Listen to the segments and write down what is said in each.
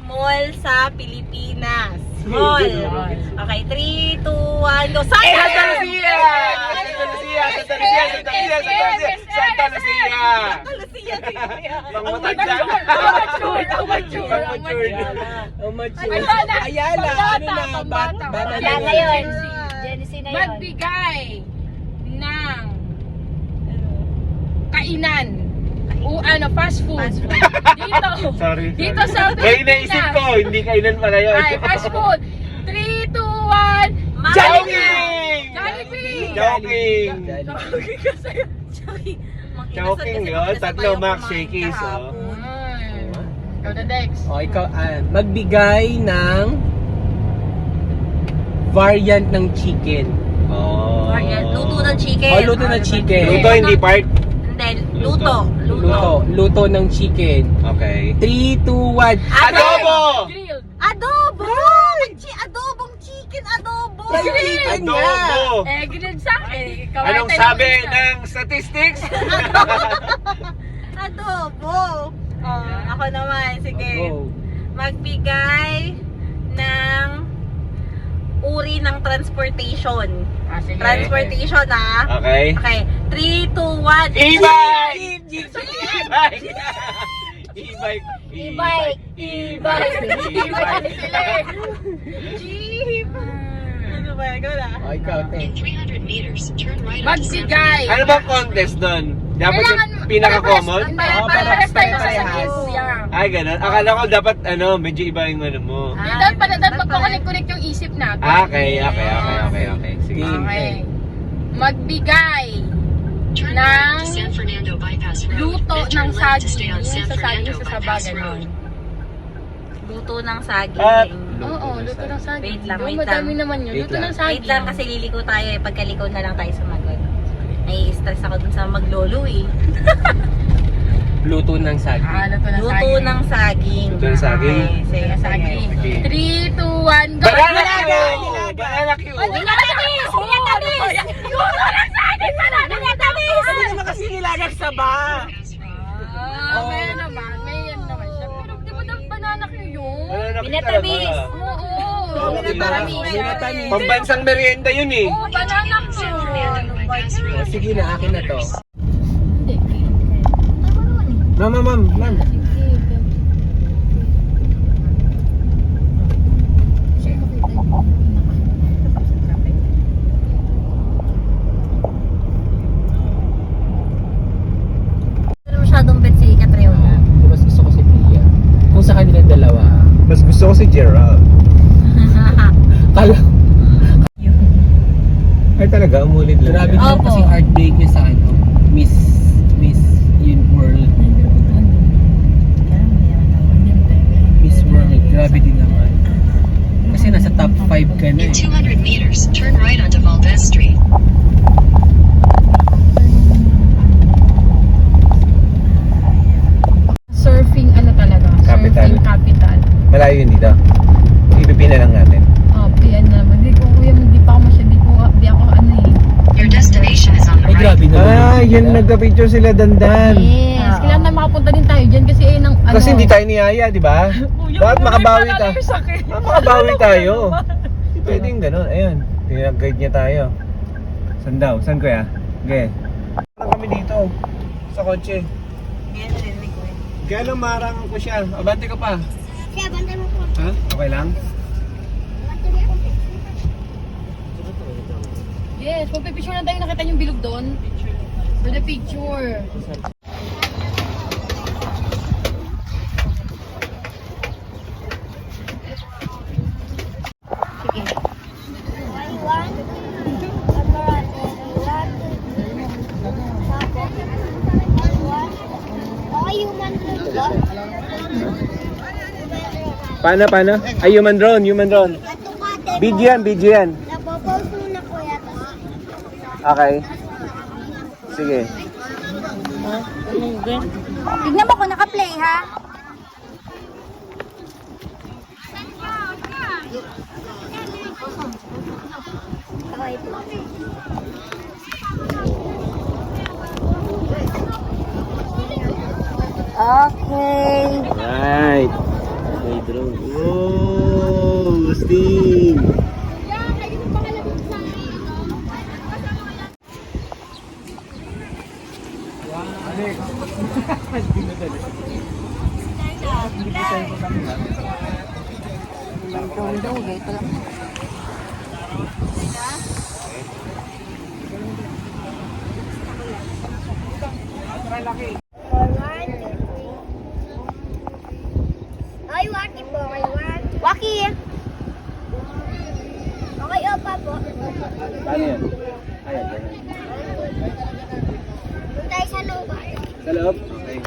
mall sa Pilipinas. Mall. Okay, 3, 2, 1, go. Santa Lucia! Santa Lucia! Santa Lucia! Santa Lucia! Santa Lucia! Santa Lucia. Pangmatanda. Ayala, ano na, bata Ayala yun. Genesee na yun. Magbigay ng kainan. Fast food. Dito. Sorry. Dito sa May naisip ko, hindi kainan pala yun. Ay, fast food. 3, 2, 1. Joking! Jollibee! Joking! Joking yun. Tatlo Max Shakies. Go to Dex. O, ikaw, magbigay ng variant ng chicken. Oh. Luto ng chicken. O, luto ng chicken. Luto, hindi part? Hindi, luto. Luto ng chicken. Okay. 3, 2, 1. Adobo! Grilled. Adobo! Adobong chicken, adobo! Adobo! Grilled sa akin. Anong sabi ng statistics? Adobo! Ako naman, sige. Go. Magbigay ng uri ng transportation. Sige. Transportation, Okay. Okay, 3, 2, 1. E-bike! E-bike! E-bike. E-bike sila eh. Jeep! Ano ba? Ikaw na. O, ikaw, te. Magbigay. Ano bang contest doon? Dapat yung pinaka-common? Parehas tayo sa sakin, kuya. Ay, ganun. Akala ko dapat, medyo iba yung ano mo. Dapat magkukunik-kunik yung isip natin. Okay. Sige. Okay. Magbigay ng luto ng saging. Yung sa saging sa saba, gano'n. Luto ng saging. Oo, luto ng saging. Wait lang, Yung wait madami lang. naman yun. Wait Luto lang. ng saging. Wait lang kasi liliko tayo eh. Pagkaliko na lang tayo sumagot. Nai-stress ako dun sa maglolo eh. Luto ng saging. Luto ng saging. Luto ng saging. Okay, sige, saging. Okay. 3, 2, 1, go! Banana Q! Banana Q! Pinatamis! Luto ng saging! Pinatamis! Hindi naman kasi nilagang saba. May naman siya. Pero di ba ng banana Q yun? Banana Q Pinatamis. talaga. Oo. Pinatamis. Pambansang merienda yun eh. Oo, banana Q. O, sige na, akin na to. Ma'am. Masyadong bet si Catriona. Mas gusto ko si Pia. Kung sa kanila dalawa. Mas gusto ko si Gerald. Kala. Ay talaga, umulit lang. Grabe yan. din Opo. kasi heartbreak niya sa Miss World. Miss World. Grabe din naman. Kasi nasa top 5 ka na In eh. 200 meters, turn right onto Valdez Street. Surfing talaga? Capital. Surfing capital. Malayo yun dito. Ipipila lang natin. Yan naman. Hindi ako Your destination is on the Ay, right. grabe naman. Yun nagka-picture sila dandan. Yes. Kailangan na makapunta din tayo dyan kasi ng Kasi hindi tayo niyaya, di ba? Bakit makabawi tayo? Makabawi tayo. Pwedeng ganun. Ayun. Tinag-guide niya tayo. Saan daw? Saan kuya? Okay. Saan kami dito? Sa kotse. Ngayon, narinig ko eh. Kaya lang marang ko siya. Abante ka pa. Kaya bantay mo po. Ha? Okay lang? Bantay mo po. Yes, magpipicture na tayo. Nakita yung bilog doon. For the picture. Paano? Ay, human drone. Video yan. Napopost muna ko yata. Okay. Sige. Tignan mo kung naka-play ha. Okay. Right. May drone. Oh, Gustin! Ay, Waki po. Ay, Waki. Waki! Okay, opa po. Paano yan? Ayan, ganun. Doon tayo sa lugar. Sa loob? Okay.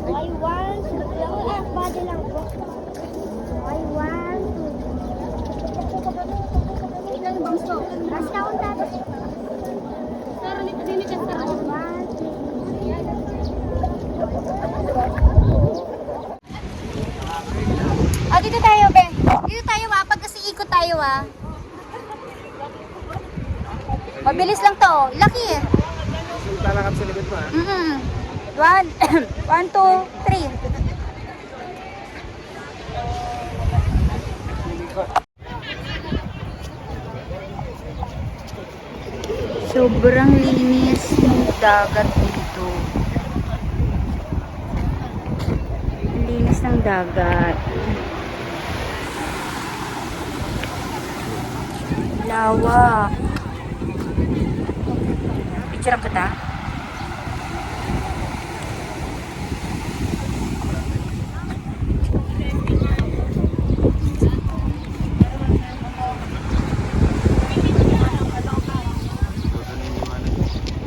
I want to. Body lang po. I want to. Ilang gusto? Basta akong tapos. Pero nito din ito sa I want to. Oh, dito tayo, be. Dito tayo, pag kasi ikot tayo, Mabilis lang to. Laki eh. Lalakad sa likod mo, ha? One, 1, 2, 3. Sobrang linis ng dagat dito. Ang linis ng dagat. Lawak. Picture ko ta.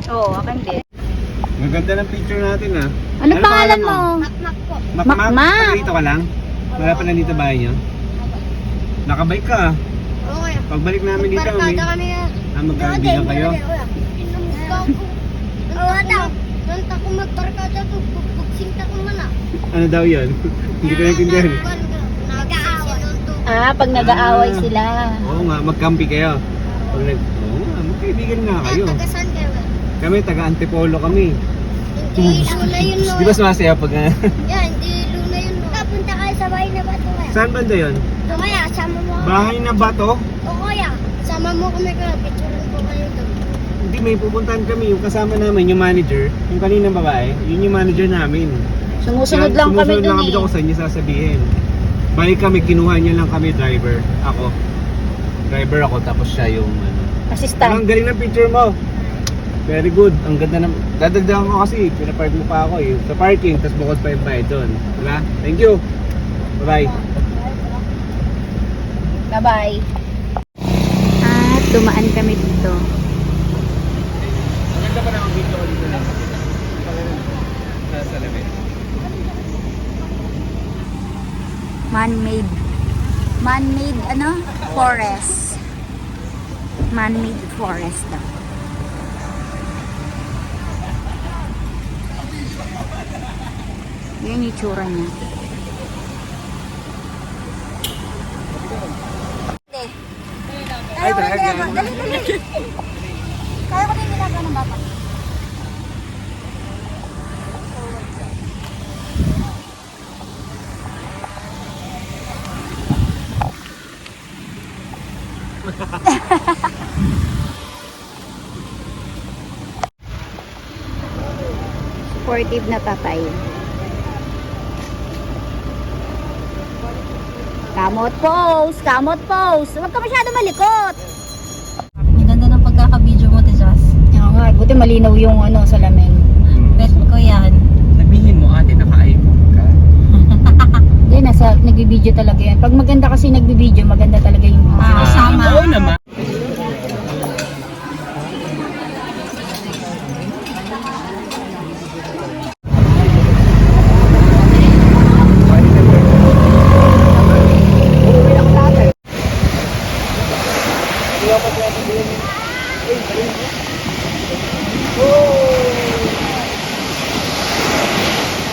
Oo, akin din. Maganda ng picture natin, ha? Ano pangalan mo? Makmak? Makmak. Dito ka lang? Wala pa lang dito bahay niyo? Nakabike ka, ah. Okay. Pagbalik namin dito, may... kami nga. magkaibigan kayo? Oo, daw. Nanta ko magbarkada to. Pagsinta ko man Ano daw yun? Hindi ko naintindihan. Ah, pag nag-aaway sila. Oo nga, magkampi kayo. Oo nga, magkaibigan nga kayo. Tagasan kayo. Kami, taga-Antipolo kami. Hindi luna yun, no. Di ba sumasaya pag... Yan, hindi luna yun, no. Punta kayo sa bahay na bato, kaya. Saan banda yun? Kaya, sama mo. Bahay na ba to? O kaya, sama mo kami kaya. Picturean ko kayo doon. Hindi, may pupuntahan kami. Yung kasama namin, yung manager, yung kaninang babae, yun yung manager namin. Sumusunod Yan, lang kami sumusunod doon lang kami doon kung saan niya sasabihin. Balik kami, kinuha niya lang kami driver. Ako. Driver ako, tapos siya yung ano. Assistant. Ang galing ng picture mo. Very good. Ang ganda ng... Dadagdagan ko kasi, pinapark mo pa ako eh. Sa parking, tapos bukod pa yung bayad doon. Diba? Thank you. Bye-bye. Bye-bye. At dumaan kami dito. Maganda pa na ang video ko dito na. Sa labi. Man-made. Man-made, forest. Man-made forest daw. Yan yung tsura niya. Ay, talaga. Dali. Kaya ko din ginagawa ng bata. Sportive na tatay. Kamot pose, kamot pose. Huwag ka masyado malikot. Ang ganda ng pagkaka-video mo, Tijas. Oo nga, buti malinaw yung ano, salamin. Bet ko yan. Sabihin mo ate, naka-iPhone ka. Hindi, nagbibideo talaga yan. Pag maganda kasi nagbibideo, maganda talaga yung Sama. Oo naman.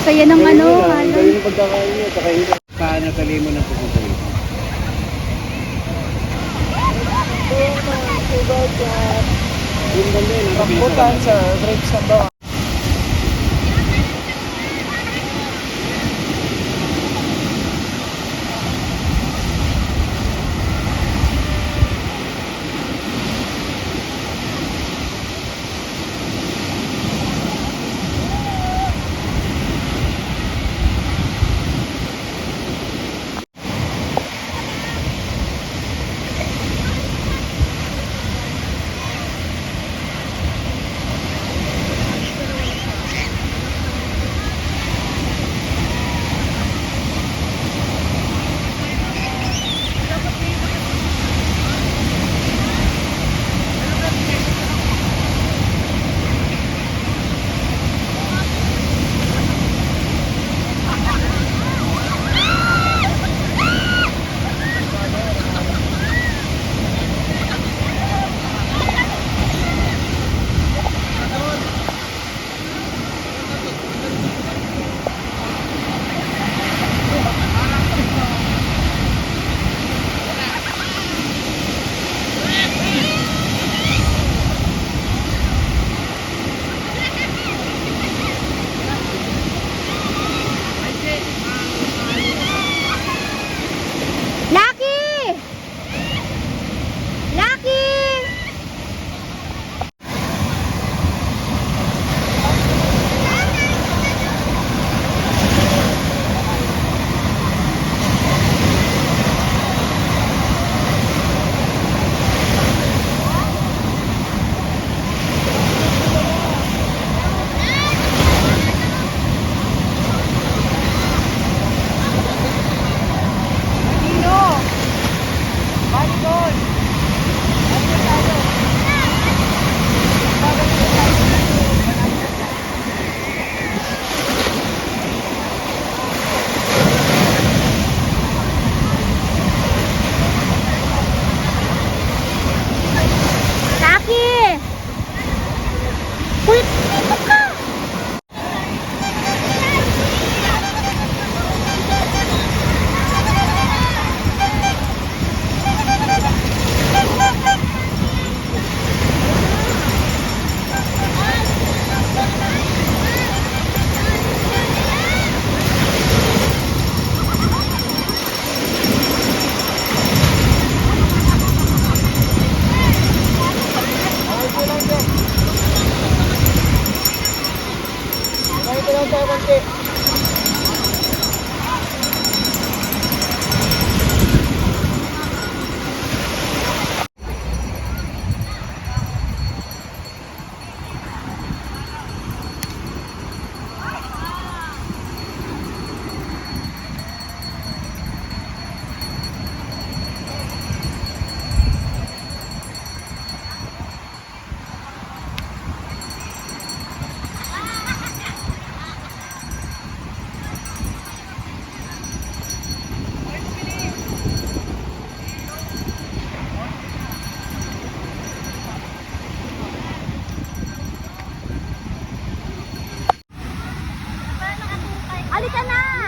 Saya ng ano, halon. Yung pagkakain niya, kakain. Paano tali mo ng pupunta rito? Yung ganda yun, rambutan sa grapes ng bawang. Lucky! Lucky! Lucky! Uy, dito ka! Halika na!